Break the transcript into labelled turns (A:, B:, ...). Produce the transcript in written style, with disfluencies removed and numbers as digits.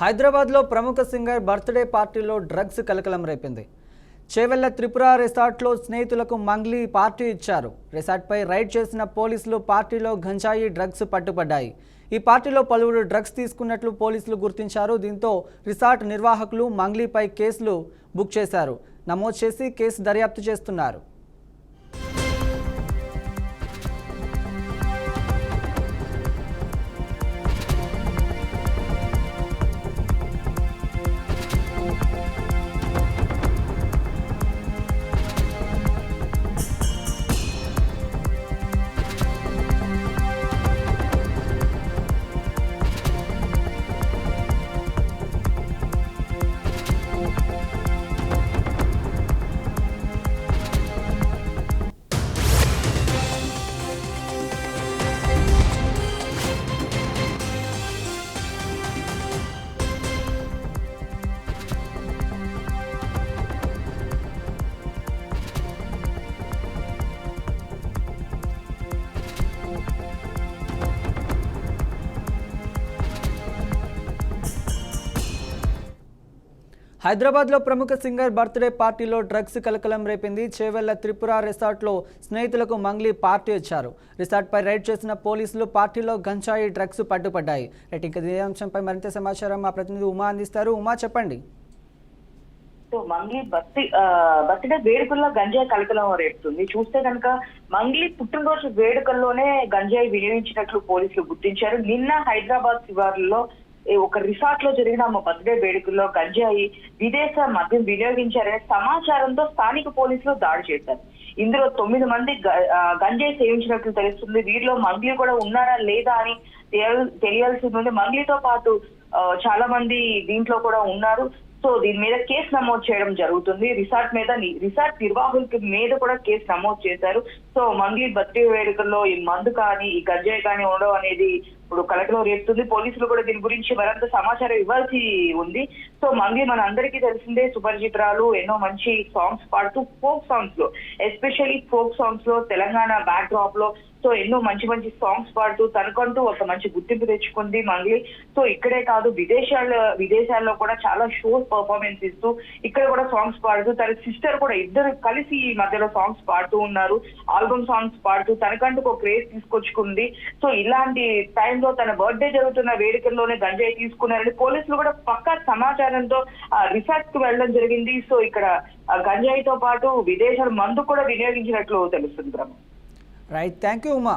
A: హైదరాబాద్లో ప్రముఖ singer birthday పార్టీలో డ్రగ్స్ కలకలం రేపింది. చేవెళ్ల త్రిపుర రిసార్ట్లో స్నేహితులకు మంగ్లీ పార్టీ ఇచ్చారు. రిసార్ట్పై రైడ్ చేసిన పోలీసులు పార్టీలో గంజాయి డ్రగ్స్ పట్టుబడ్డాయి. ఈ పార్టీలో పలువురు డ్రగ్స్ తీసుకున్నట్లు పోలీసులు గుర్తించారు. దీంతో రిసార్ట్ నిర్వాహకులు మంగ్లీపై కేసులు బుక్ చేశారు. నమోదు చేసి కేసు దర్యాప్తు చేస్తున్నారు. హైదరాబాద్లో ప్రముఖ సింగర్ బర్త్డే పార్టీలో డ్రగ్స్ కలకలం రేపింది. చేవెళ్ల త్రిపుర రిసార్ట్లో స్నేహితులకు మంగ్లీ పార్టీ ఇచ్చారు. రిసార్ట్పై రైడ్ చేసిన పోలీసులు పార్టీలో గంజాయి డ్రగ్స్ పట్టుబడ్డాయి. రైట్, ఇదే అంశంపై మరింత సమాచారం మా ప్రతినిధి ఉమా అందిస్తారు. ఉమా, చెప్పండి.
B: మంగ్లీ బర్త్డే వేడుకల్లో గంజాయి కలకలం రేపుతుంది. చూస్తే కనుక మంగ్లీ పుట్టినరోజు వేడుకల్లోనే గంజాయి వినియోగించినట్లు పోలీసులు గుర్తించారు. నిన్న హైదరాబాద్ శివార్లలో ఒక రిసార్ట్ లో జరిగిన బర్త్డే వేడుకల్లో గంజాయి విదేశ మద్యం వినియోగించారనే సమాచారంతో స్థానిక పోలీసులు దాడి చేశారు. ఇందులో 9 మంది గంజాయి సేవించినట్లు తెలుస్తుంది. వీరిలో మంగ్లీ కూడా ఉన్నారా లేదా అని తెలియాల్సి ఉంది. మంగ్లీతో పాటు చాలా మంది దీంట్లో కూడా ఉన్నారు. సో దీని మీద కేసు నమోదు చేయడం జరుగుతుంది. రిసార్ట్ నిర్వాహకుల మీద కూడా కేసు నమోదు చేశారు. సో మంగ్లీ బర్త్డే వేడుకల్లో ఈ మందు కానీ ఈ గంజాయి కానీ ఉండడం అనేది ఇప్పుడు కలకలం రేపుతుంది. పోలీసులు కూడా దీని గురించి మరింత సమాచారం ఇవ్వాల్సి ఉంది. సో మంగ్లీ మన అందరికీ తెలిసిందే, సుపరిచితురాలు. ఎన్నో మంచి సాంగ్స్ పాడుతూ ఫోక్ సాంగ్స్ లో, ఎస్పెషల్లీ ఫోక్ సాంగ్స్ లో, తెలంగాణ బ్యాక్ డ్రాప్ లో సో ఎన్నో మంచి మంచి సాంగ్స్ పాడుతూ తనకంటూ ఒక మంచి గుర్తింపు తెచ్చుకుంది మంగ్లీ. సో ఇక్కడే కాదు, విదేశాల్లో కూడా చాలా షోస్ పర్ఫార్మెన్స్ ఇస్తూ ఇక్కడ కూడా సాంగ్స్ పాడుతూ, తన సిస్టర్ కూడా ఇద్దరు కలిసి ఈ మధ్యలో సాంగ్స్ పాడుతూ ఉన్నారు. ఆల్బమ్ సాంగ్స్ పాడుతూ తనకంటూ ఒక క్రేజ్ తీసుకొచ్చుకుంది. సో ఇలాంటి టైంలో తన బర్త్డే జరుగుతున్న వేడుకల్లోనే గంజాయి తీసుకున్నారని పోలీసులు కూడా పక్కా సమాచారంతో రిసార్ట్ కు వెళ్ళడం జరిగింది. సో ఇక్కడ గంజాయితో పాటు విదేశాల మందు కూడా వినియోగించినట్లు తెలుస్తుంది.
A: Right, thank you Uma.